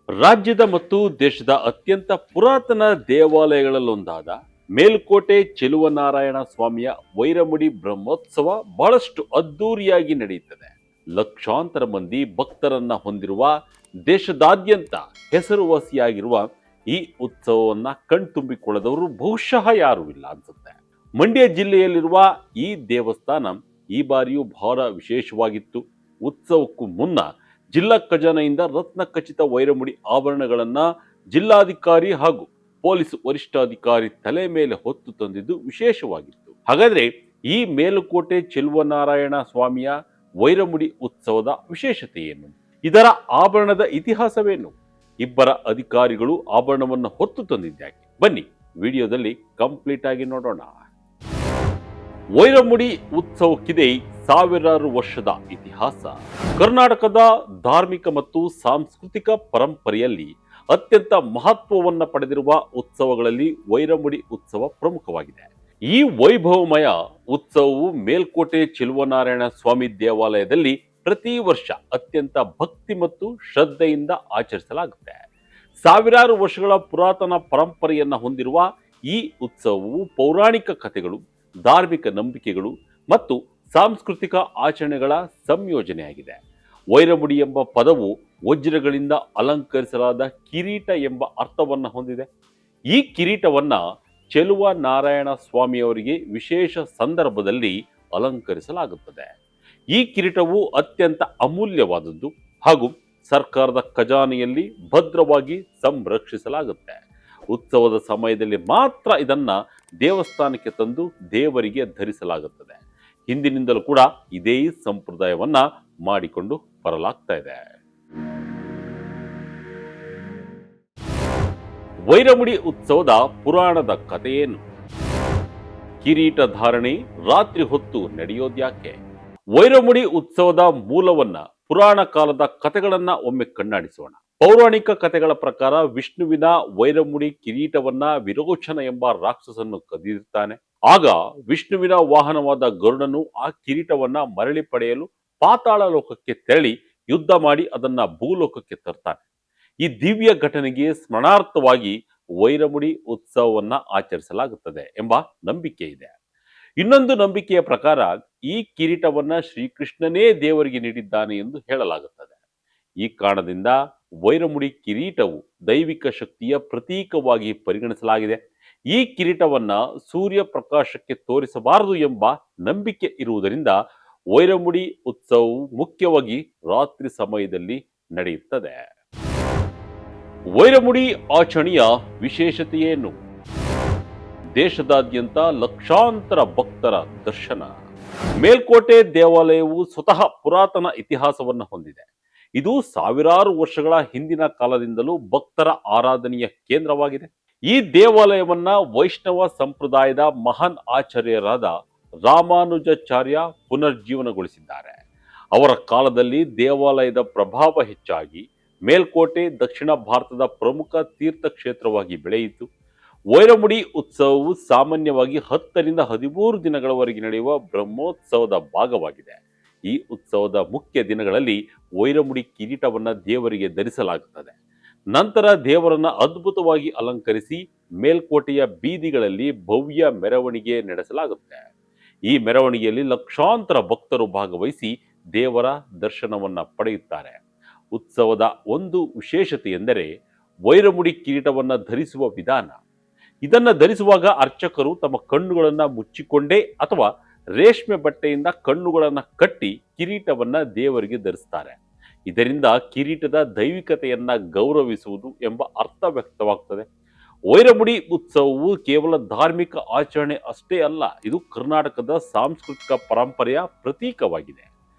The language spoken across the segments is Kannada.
ರಾಜ್ಯದ ಮತ್ತು ದೇಶದ ಅತ್ಯಂತ ಪುರಾತನ ದೇವಾಲಯಗಳಲ್ಲೊಂದಾದ ಮೇಲ್ಕೋಟೆ ಚೆಲುವನಾರಾಯಣ ಸ್ವಾಮಿಯ ವೈರಮುಡಿ ಬ್ರಹ್ಮೋತ್ಸವ ಬಹಳಷ್ಟು ಅದ್ದೂರಿಯಾಗಿ ನಡೆಯುತ್ತದೆ. ಲಕ್ಷಾಂತರ ಮಂದಿ ಭಕ್ತರನ್ನ ಹೊಂದಿರುವ ದೇಶದಾದ್ಯಂತ ಹೆಸರುವಾಸಿಯಾಗಿರುವ ಈ ಉತ್ಸವವನ್ನ ಕಣ್ತುಂಬಿಕೊಳ್ಳದವರು ಬಹುಶಃ ಯಾರೂ ಇಲ್ಲ ಅನ್ಸುತ್ತೆ. ಮಂಡ್ಯ ಜಿಲ್ಲೆಯಲ್ಲಿರುವ ಈ ದೇವಸ್ಥಾನ ಈ ಬಾರಿಯೂ ಬಹಳ ವಿಶೇಷವಾಗಿತ್ತು. ಉತ್ಸವಕ್ಕೂ ಮುನ್ನ ಜಿಲ್ಲಾ ಖಜಾನೆಯಿಂದ ರತ್ನ ಖಚಿತ ವೈರಮುಡಿ ಆಭರಣಗಳನ್ನ ಜಿಲ್ಲಾಧಿಕಾರಿ ಹಾಗೂ ಪೊಲೀಸ್ ವರಿಷ್ಠಾಧಿಕಾರಿ ತಲೆ ಮೇಲೆ ಹೊತ್ತು ತಂದಿದ್ದು ವಿಶೇಷವಾಗಿತ್ತು. ಹಾಗಾದ್ರೆ ಈ ಮೇಲುಕೋಟೆ ಚೆಲುವನಾರಾಯಣ ಸ್ವಾಮಿಯ ವೈರಮುಡಿ ಉತ್ಸವದ ವಿಶೇಷತೆ ಏನು? ಇದರ ಆಭರಣದ ಇತಿಹಾಸವೇನು? ಇಬ್ಬರ ಅಧಿಕಾರಿಗಳು ಆಭರಣವನ್ನು ಹೊತ್ತು ತಂದಿದ್ದಾಕೆ? ಬನ್ನಿ ವಿಡಿಯೋದಲ್ಲಿ ಕಂಪ್ಲೀಟ್ ಆಗಿ ನೋಡೋಣ. ವೈರಮುಡಿ ಉತ್ಸವಕ್ಕಿದೆ ಸಾವಿರಾರು ವರ್ಷದ ಇತಿಹಾಸ. ಕರ್ನಾಟಕದ ಧಾರ್ಮಿಕ ಮತ್ತು ಸಾಂಸ್ಕೃತಿಕ ಪರಂಪರೆಯಲ್ಲಿ ಅತ್ಯಂತ ಮಹತ್ವವನ್ನು ಪಡೆದಿರುವ ಉತ್ಸವಗಳಲ್ಲಿ ವೈರಮುಡಿ ಉತ್ಸವ ಪ್ರಮುಖವಾಗಿದೆ. ಈ ವೈಭವಮಯ ಉತ್ಸವವು ಮೇಲ್ಕೋಟೆ ಚೆಲುವನಾರಾಯಣ ಸ್ವಾಮಿ ದೇವಾಲಯದಲ್ಲಿ ಪ್ರತಿ ವರ್ಷ ಅತ್ಯಂತ ಭಕ್ತಿ ಮತ್ತು ಶ್ರದ್ಧೆಯಿಂದ ಆಚರಿಸಲಾಗುತ್ತೆ. ಸಾವಿರಾರು ವರ್ಷಗಳ ಪುರಾತನ ಪರಂಪರೆಯನ್ನು ಹೊಂದಿರುವ ಈ ಉತ್ಸವವು ಪೌರಾಣಿಕ ಕಥೆಗಳು, ಧಾರ್ಮಿಕ ನಂಬಿಕೆಗಳು ಮತ್ತು ಸಾಂಸ್ಕೃತಿಕ ಆಚರಣೆಗಳ ಸಂಯೋಜನೆಯಾಗಿದೆ. ವೈರಮುಡಿ ಎಂಬ ಪದವು ವಜ್ರಗಳಿಂದ ಅಲಂಕರಿಸಲಾದ ಕಿರೀಟ ಎಂಬ ಅರ್ಥವನ್ನು ಹೊಂದಿದೆ. ಈ ಕಿರೀಟವನ್ನ ಚೆಲುವ ನಾರಾಯಣ ಸ್ವಾಮಿಯವರಿಗೆ ವಿಶೇಷ ಸಂದರ್ಭದಲ್ಲಿ ಅಲಂಕರಿಸಲಾಗುತ್ತದೆ. ಈ ಕಿರೀಟವು ಅತ್ಯಂತ ಅಮೂಲ್ಯವಾದದ್ದು ಹಾಗೂ ಸರ್ಕಾರದ ಖಜಾನೆಯಲ್ಲಿ ಭದ್ರವಾಗಿ ಸಂರಕ್ಷಿಸಲಾಗುತ್ತೆ. ಉತ್ಸವದ ಸಮಯದಲ್ಲಿ ಮಾತ್ರ ಇದನ್ನ ದೇವಸ್ಥಾನಕ್ಕೆ ತಂದು ದೇವರಿಗೆ ಧರಿಸಲಾಗುತ್ತದೆ. ಹಿಂದಿನಿಂದಲೂ ಕೂಡ ಇದೇ ಸಂಪ್ರದಾಯವನ್ನ ಮಾಡಿಕೊಂಡು ಬರಲಾಗ್ತಾ ಇದೆ. ವೈರಮುಡಿ ಉತ್ಸವದ ಪುರಾಣದ ಕಥೆಯೇನು? ಕಿರೀಟ ಧಾರಣೆ ರಾತ್ರಿ ಹೊತ್ತು ನಡೆಯೋದ್ಯಾಕೆ? ವೈರಮುಡಿ ಉತ್ಸವದ ಮೂಲವನ್ನ ಪುರಾಣ ಕಾಲದ ಕಥೆಗಳನ್ನ ಒಮ್ಮೆ ಕಣ್ಣಾಡಿಸೋಣ. ಪೌರಾಣಿಕ ಕಥೆಗಳ ಪ್ರಕಾರ ವಿಷ್ಣುವಿನ ವೈರಮುಡಿ ಕಿರೀಟವನ್ನ ವಿರೋಚನ ಎಂಬ ರಾಕ್ಷಸನ್ನು ಕದಿರುತ್ತಾನೆ. ಆಗ ವಿಷ್ಣುವಿನ ವಾಹನವಾದ ಗರುಡನು ಆ ಕಿರೀಟವನ್ನ ಮರಳಿ ಪಡೆಯಲು ಪಾತಾಳ ಲೋಕಕ್ಕೆ ತೆರಳಿ ಯುದ್ಧ ಮಾಡಿ ಅದನ್ನ ಭೂಲೋಕಕ್ಕೆ ತರ್ತಾನೆ. ಈ ದಿವ್ಯ ಘಟನೆಗೆ ಸ್ಮರಣಾರ್ಥವಾಗಿ ವೈರಮುಡಿ ಉತ್ಸವವನ್ನ ಆಚರಿಸಲಾಗುತ್ತದೆ ಎಂಬ ನಂಬಿಕೆ ಇದೆ. ಇನ್ನೊಂದು ನಂಬಿಕೆಯ ಪ್ರಕಾರ ಈ ಕಿರೀಟವನ್ನ ಶ್ರೀಕೃಷ್ಣನೇ ದೇವರಿಗೆ ನೀಡಿದ್ದಾನೆ ಎಂದು ಹೇಳಲಾಗುತ್ತದೆ. ಈ ಕಾರಣದಿಂದ ವೈರಮುಡಿ ಕಿರೀಟವು ದೈವಿಕ ಶಕ್ತಿಯ ಪ್ರತೀಕವಾಗಿ ಪರಿಗಣಿಸಲಾಗಿದೆ. ಈ ಕಿರೀಟವನ್ನ ಸೂರ್ಯ ಪ್ರಕಾಶಕ್ಕೆ ತೋರಿಸಬಾರದು ಎಂಬ ನಂಬಿಕೆ ಇರುವುದರಿಂದ ವೈರಮುಡಿ ಉತ್ಸವವು ಮುಖ್ಯವಾಗಿ ರಾತ್ರಿ ಸಮಯದಲ್ಲಿ ನಡೆಯುತ್ತದೆ. ವೈರಮುಡಿ ಆಚರಣೆಯ ವಿಶೇಷತೆಯೇನು? ದೇಶದಾದ್ಯಂತ ಲಕ್ಷಾಂತರ ಭಕ್ತರ ದರ್ಶನ. ಮೇಲ್ಕೋಟೆ ದೇವಾಲಯವು ಸ್ವತಃ ಪುರಾತನ ಇತಿಹಾಸವನ್ನು ಹೊಂದಿದೆ. ಇದು ಸಾವಿರಾರು ವರ್ಷಗಳ ಹಿಂದಿನ ಕಾಲದಿಂದಲೂ ಭಕ್ತರ ಆರಾಧನೆಯ ಕೇಂದ್ರವಾಗಿದೆ. ಈ ದೇವಾಲಯವನ್ನ ವೈಷ್ಣವ ಸಂಪ್ರದಾಯದ ಮಹಾನ್ ಆಚಾರ್ಯರಾದ ರಾಮಾನುಜಾಚಾರ್ಯ ಪುನರ್ಜೀವನಗೊಳಿಸಿದ್ದಾರೆ. ಅವರ ಕಾಲದಲ್ಲಿ ದೇವಾಲಯದ ಪ್ರಭಾವ ಹೆಚ್ಚಾಗಿ ಮೇಲ್ಕೋಟೆ ದಕ್ಷಿಣ ಭಾರತದ ಪ್ರಮುಖ ತೀರ್ಥಕ್ಷೇತ್ರವಾಗಿ ಬೆಳೆಯಿತು. ವೈರಮುಡಿ ಉತ್ಸವವು ಸಾಮಾನ್ಯವಾಗಿ 10 ರಿಂದ 13 ದಿನಗಳವರೆಗೆ ನಡೆಯುವ ಬ್ರಹ್ಮೋತ್ಸವದ ಭಾಗವಾಗಿದೆ. ಈ ಉತ್ಸವದ ಮುಖ್ಯ ದಿನಗಳಲ್ಲಿ ವೈರಮುಡಿ ಕಿರೀಟವನ್ನ ದೇವರಿಗೆ ಧರಿಸಲಾಗುತ್ತದೆ. ನಂತರ ದೇವರನ್ನ ಅದ್ಭುತವಾಗಿ ಅಲಂಕರಿಸಿ ಮೇಲ್ಕೋಟೆಯ ಬೀದಿಗಳಲ್ಲಿ ಭವ್ಯ ಮೆರವಣಿಗೆ ನಡೆಸಲಾಗುತ್ತೆ. ಈ ಮೆರವಣಿಗೆಯಲ್ಲಿ ಲಕ್ಷಾಂತರ ಭಕ್ತರು ಭಾಗವಹಿಸಿ ದೇವರ ದರ್ಶನವನ್ನ ಪಡೆಯುತ್ತಾರೆ. ಉತ್ಸವದ ಒಂದು ವಿಶೇಷತೆ ಎಂದರೆ ವೈರಮುಡಿ ಕಿರೀಟವನ್ನ ಧರಿಸುವ ವಿಧಾನ. ಇದನ್ನ ಧರಿಸುವಾಗ ಅರ್ಚಕರು ತಮ್ಮ ಕಣ್ಣುಗಳನ್ನ ಮುಚ್ಚಿಕೊಂಡೇ ಅಥವಾ ರೇಷ್ಮೆ ಬಟ್ಟೆಯಿಂದ ಕಣ್ಣುಗಳನ್ನ ಕಟ್ಟಿ ಕಿರೀಟವನ್ನ ದೇವರಿಗೆ ಧರಿಸ್ತಾರೆ. ಇದರಿಂದ ಕಿರೀಟದ ದೈವಿಕತೆಯನ್ನ ಗೌರವಿಸುವುದು ಎಂಬ ಅರ್ಥ ವ್ಯಕ್ತವಾಗ್ತದೆ. ವೈರಮುಡಿ ಉತ್ಸವವು ಕೇವಲ ಧಾರ್ಮಿಕ ಆಚರಣೆ ಅಷ್ಟೇ ಅಲ್ಲ, ಇದು ಕರ್ನಾಟಕದ ಸಾಂಸ್ಕೃತಿಕ ಪರಂಪರೆಯ ಪ್ರತೀಕವಾಗಿದೆ.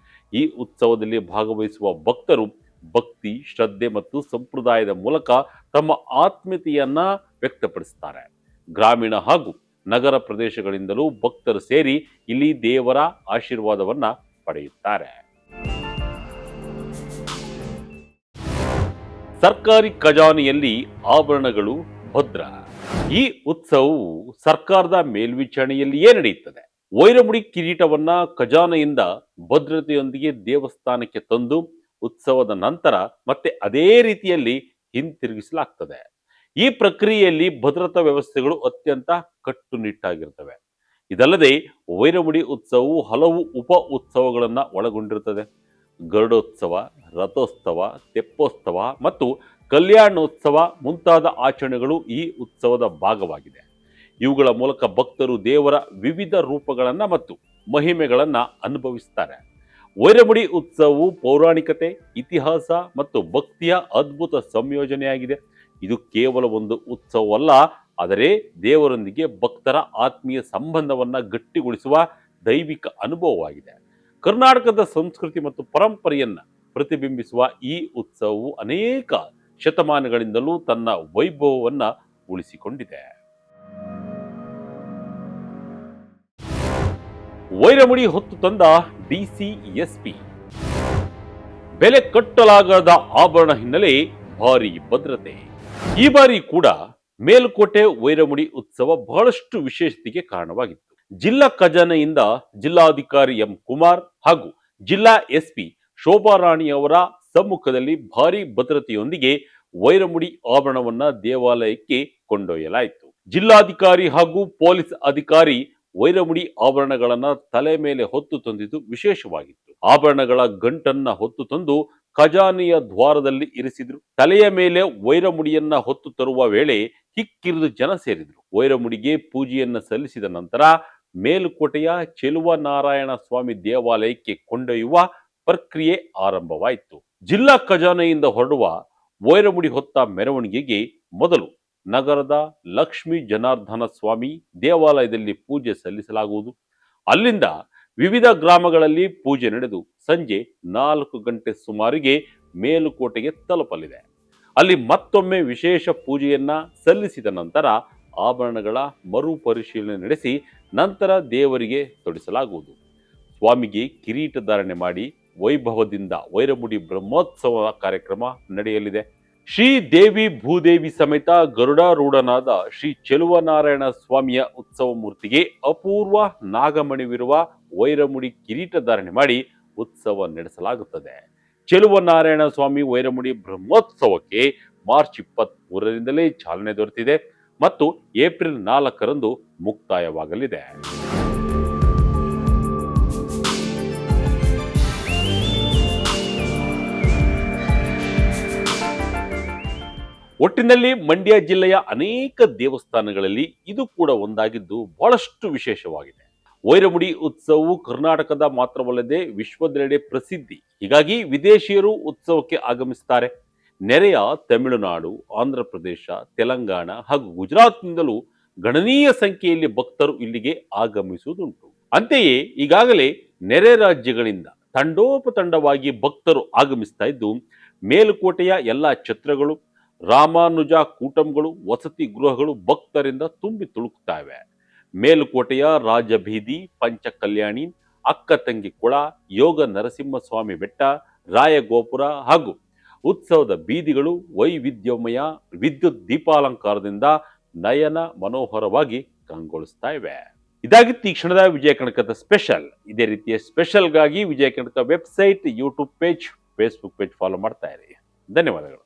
ಈ ಉತ್ಸವದಲ್ಲಿ ಭಾಗವಹಿಸುವ ಭಕ್ತರು ಭಕ್ತಿ, ಶ್ರದ್ಧೆ ಮತ್ತು ಸಂಪ್ರದಾಯದ ಮೂಲಕ ತಮ್ಮ ಆತ್ಮೀಯತೆಯನ್ನ ವ್ಯಕ್ತಪಡಿಸುತ್ತಾರೆ. ಗ್ರಾಮೀಣ ಹಾಗೂ ನಗರ ಪ್ರದೇಶಗಳಿಂದಲೂ ಭಕ್ತರು ಸೇರಿ ಇಲ್ಲಿ ದೇವರ ಆಶೀರ್ವಾದವನ್ನ ಪಡೆಯುತ್ತಾರೆ. ಸರ್ಕಾರಿ ಖಜಾನೆಯಲ್ಲಿ ಆಭರಣಗಳು ಭದ್ರ. ಈ ಉತ್ಸವವು ಸರ್ಕಾರದ ಮೇಲ್ವಿಚಾರಣೆಯಲ್ಲಿಯೇ ನಡೆಯುತ್ತದೆ. ವೈರಮುಡಿ ಕಿರೀಟವನ್ನ ಖಜಾನೆಯಿಂದ ಭದ್ರತೆಯೊಂದಿಗೆ ದೇವಸ್ಥಾನಕ್ಕೆ ತಂದು ಉತ್ಸವದ ನಂತರ ಮತ್ತೆ ಅದೇ ರೀತಿಯಲ್ಲಿ ಹಿಂತಿರುಗಿಸಲಾಗ್ತದೆ. ಈ ಪ್ರಕ್ರಿಯೆಯಲ್ಲಿ ಭದ್ರತಾ ವ್ಯವಸ್ಥೆಗಳು ಅತ್ಯಂತ ಕಟ್ಟುನಿಟ್ಟಾಗಿರ್ತವೆ. ಇದಲ್ಲದೆ ವೈರಮುಡಿ ಉತ್ಸವವು ಹಲವು ಉಪ ಉತ್ಸವಗಳನ್ನು ಒಳಗೊಂಡಿರುತ್ತದೆ. ಗರುಡೋತ್ಸವ, ರಥೋತ್ಸವ, ತೆಪ್ಪೋತ್ಸವ ಮತ್ತು ಕಲ್ಯಾಣೋತ್ಸವ ಮುಂತಾದ ಆಚರಣೆಗಳು ಈ ಉತ್ಸವದ ಭಾಗವಾಗಿದೆ. ಇವುಗಳ ಮೂಲಕ ಭಕ್ತರು ದೇವರ ವಿವಿಧ ರೂಪಗಳನ್ನು ಮತ್ತು ಮಹಿಮೆಗಳನ್ನು ಅನುಭವಿಸ್ತಾರೆ. ವೈರಮುಡಿ ಉತ್ಸವವು ಪೌರಾಣಿಕತೆ, ಇತಿಹಾಸ ಮತ್ತು ಭಕ್ತಿಯ ಅದ್ಭುತ ಸಂಯೋಜನೆಯಾಗಿದೆ. ಇದು ಕೇವಲ ಒಂದು ಉತ್ಸವವಲ್ಲ, ಆದರೆ ದೇವರೊಂದಿಗೆ ಭಕ್ತರ ಆತ್ಮೀಯ ಸಂಬಂಧವನ್ನು ಗಟ್ಟಿಗೊಳಿಸುವ ದೈವಿಕ ಅನುಭವವಾಗಿದೆ. ಕರ್ನಾಟಕದ ಸಂಸ್ಕೃತಿ ಮತ್ತು ಪರಂಪರೆಯನ್ನು ಪ್ರತಿಬಿಂಬಿಸುವ ಈ ಉತ್ಸವವು ಅನೇಕ ಶತಮಾನಗಳಿಂದಲೂ ತನ್ನ ವೈಭವವನ್ನು ಉಳಿಸಿಕೊಂಡಿದೆ. ವೈರಮುಡಿ ಹೊತ್ತು ತಂದ ಡಿಸಿಎಸ್ಪಿ. ಬೆಲೆ ಕಟ್ಟಲಾಗದ ಆಭರಣ ಹಿನ್ನೆಲೆ ಭಾರಿ ಭದ್ರತೆ. ಈ ಬಾರಿ ಕೂಡ ಮೇಲುಕೋಟೆ ವೈರಮುಡಿ ಉತ್ಸವ ಬಹಳಷ್ಟು ವಿಶೇಷತೆಗೆ ಕಾರಣವಾಗಿತ್ತು. ಜಿಲ್ಲಾ ಖಜಾನೆಯಿಂದ ಜಿಲ್ಲಾಧಿಕಾರಿ ಎಂ ಕುಮಾರ್ ಹಾಗೂ ಜಿಲ್ಲಾ ಎಸ್ಪಿ ಶೋಭಾರಾಣಿ ಅವರ ಸಮ್ಮುಖದಲ್ಲಿ ಭಾರಿ ಭದ್ರತೆಯೊಂದಿಗೆ ವೈರಮುಡಿ ಆಭರಣವನ್ನ ದೇವಾಲಯಕ್ಕೆ ಕೊಂಡೊಯ್ಯಲಾಯಿತು. ಜಿಲ್ಲಾಧಿಕಾರಿ ಹಾಗೂ ಪೊಲೀಸ್ ಅಧಿಕಾರಿ ವೈರಮುಡಿ ಆಭರಣಗಳನ್ನ ತಲೆ ಮೇಲೆ ಹೊತ್ತು ತಂದಿದ್ದು ವಿಶೇಷವಾಗಿತ್ತು. ಆಭರಣಗಳ ಗಂಟನ್ನ ಹೊತ್ತು ತಂದು ಖಜಾನೆಯ ದ್ವಾರದಲ್ಲಿ ಇರಿಸಿದ್ರು. ತಲೆಯ ಮೇಲೆ ವೈರಮುಡಿಯನ್ನ ಹೊತ್ತು ತರುವ ವೇಳೆ ಹಿಕ್ಕಿರಿದು ಜನ ಸೇರಿದ್ರು. ವೈರಮುಡಿಗೆ ಪೂಜೆಯನ್ನ ಸಲ್ಲಿಸಿದ ನಂತರ ಮೇಲುಕೋಟೆಯ ಚೆಲುವನಾರಾಯಣ ಸ್ವಾಮಿ ದೇವಾಲಯಕ್ಕೆ ಕೊಂಡೊಯ್ಯುವ ಪ್ರಕ್ರಿಯೆ ಆರಂಭವಾಯಿತು. ಜಿಲ್ಲಾ ಖಜಾನೆಯಿಂದ ಹೊರಡುವ ವೈರಮುಡಿ ಹೊತ್ತ ಮೆರವಣಿಗೆಗೆ ಮೊದಲು ನಗರದ ಲಕ್ಷ್ಮೀ ಜನಾರ್ದನ ಸ್ವಾಮಿ ದೇವಾಲಯದಲ್ಲಿ ಪೂಜೆ ಸಲ್ಲಿಸಲಾಗುವುದು. ಅಲ್ಲಿಂದ ವಿವಿಧ ಗ್ರಾಮಗಳಲ್ಲಿ ಪೂಜೆ ನಡೆದು ಸಂಜೆ 4 ಗಂಟೆ ಸುಮಾರಿಗೆ ಮೇಲುಕೋಟೆಗೆ ತಲುಪಲಿದೆ. ಅಲ್ಲಿ ಮತ್ತೊಮ್ಮೆ ವಿಶೇಷ ಪೂಜೆಯನ್ನ ಸಲ್ಲಿಸಿದ ನಂತರ ಆಭರಣಗಳ ಮರುಪರಿಶೀಲನೆ ನಡೆಸಿ ನಂತರ ದೇವರಿಗೆ ತೊಡಿಸಲಾಗುವುದು. ಸ್ವಾಮಿಗೆ ಕಿರೀಟ ಧಾರಣೆ ಮಾಡಿ ವೈಭವದಿಂದ ವೈರಮುಡಿ ಬ್ರಹ್ಮೋತ್ಸವ ಕಾರ್ಯಕ್ರಮ ನಡೆಯಲಿದೆ. ಶ್ರೀ ದೇವಿ ಭೂದೇವಿ ಸಮೇತ ಗರುಡಾರೂಢನಾದ ಶ್ರೀ ಚೆಲುವನಾರಾಯಣ ಸ್ವಾಮಿಯ ಉತ್ಸವ ಮೂರ್ತಿಗೆ ಅಪೂರ್ವ ನಾಗಮಣಿವಿರುವ ವೈರಮುಡಿ ಕಿರೀಟ ಧಾರಣೆ ಮಾಡಿ ಉತ್ಸವ ನಡೆಸಲಾಗುತ್ತದೆ. ಚೆಲುವನಾರಾಯಣ ಸ್ವಾಮಿ ವೈರಮುಡಿ ಬ್ರಹ್ಮೋತ್ಸವಕ್ಕೆ ಮಾರ್ಚ್ 23ರಿಂದಲೇ ಚಾಲನೆ ದೊರೆತಿದೆ ಮತ್ತು ಏಪ್ರಿಲ್ 4ರಂದು ಮುಕ್ತಾಯವಾಗಲಿದೆ. ಒಟ್ಟಿನಲ್ಲಿ ಮಂಡ್ಯ ಜಿಲ್ಲೆಯ ಅನೇಕ ದೇವಸ್ಥಾನಗಳಲ್ಲಿ ಇದು ಕೂಡ ಒಂದಾಗಿದ್ದು ಬಹಳಷ್ಟು ವಿಶೇಷವಾಗಿದೆ. ವೈರಮುಡಿ ಉತ್ಸವವು ಕರ್ನಾಟಕದ ಮಾತ್ರವಲ್ಲದೆ ವಿಶ್ವದೆಲ್ಲೆಡೆ ಪ್ರಸಿದ್ಧಿ. ಹೀಗಾಗಿ ವಿದೇಶಿಯರು ಉತ್ಸವಕ್ಕೆ ಆಗಮಿಸುತ್ತಾರೆ. ನೆರೆಯ ತಮಿಳುನಾಡು, ಆಂಧ್ರ ಪ್ರದೇಶ, ತೆಲಂಗಾಣ ಹಾಗೂ ಗುಜರಾತ್ನಿಂದಲೂ ಗಣನೀಯ ಸಂಖ್ಯೆಯಲ್ಲಿ ಭಕ್ತರು ಇಲ್ಲಿಗೆ ಆಗಮಿಸುವುದುಂಟು. ಅಂತೆಯೇ ಈಗಾಗಲೇ ನೆರೆ ರಾಜ್ಯಗಳಿಂದ ತಂಡೋಪತಂಡವಾಗಿ ಭಕ್ತರು ಆಗಮಿಸ್ತಾ ಇದ್ದು ಮೇಲುಕೋಟೆಯ ಎಲ್ಲ ಛತ್ರಗಳು, ರಾಮಾನುಜ ಕೂಟಂಗಳು, ವಸತಿ ಗೃಹಗಳು ಭಕ್ತರಿಂದ ತುಂಬಿ ತುಳುಕ್ತಾ ಇವೆ. ಮೇಲುಕೋಟೆಯ ರಾಜಬೀದಿ, ಪಂಚಕಲ್ಯಾಣಿ, ಅಕ್ಕತಂಗಿ ಕೊಳ, ಯೋಗ ನರಸಿಂಹಸ್ವಾಮಿ ಬೆಟ್ಟ, ರಾಯಗೋಪುರ ಹಾಗೂ ಉತ್ಸವದ ಬೀದಿಗಳು ವೈವಿಧ್ಯಮಯ ವಿದ್ಯುತ್ ದೀಪಾಲಂಕಾರದಿಂದ ನಯನ ಮನೋಹರವಾಗಿ ಕಂಗೊಳಿಸ್ತಾ ಇವೆ. ಇದಾಗಿತ್ತು ಈ ಕ್ಷಣದ ವಿಜಯ ಕನಕದ ಸ್ಪೆಷಲ್. ಇದೇ ರೀತಿಯ ಸ್ಪೆಷಲ್ಗಾಗಿ Vijaya Kanaka website, YouTube page, Facebook page follow ಮಾಡ್ತಾ ಇರಿ. ಧನ್ಯವಾದಗಳು.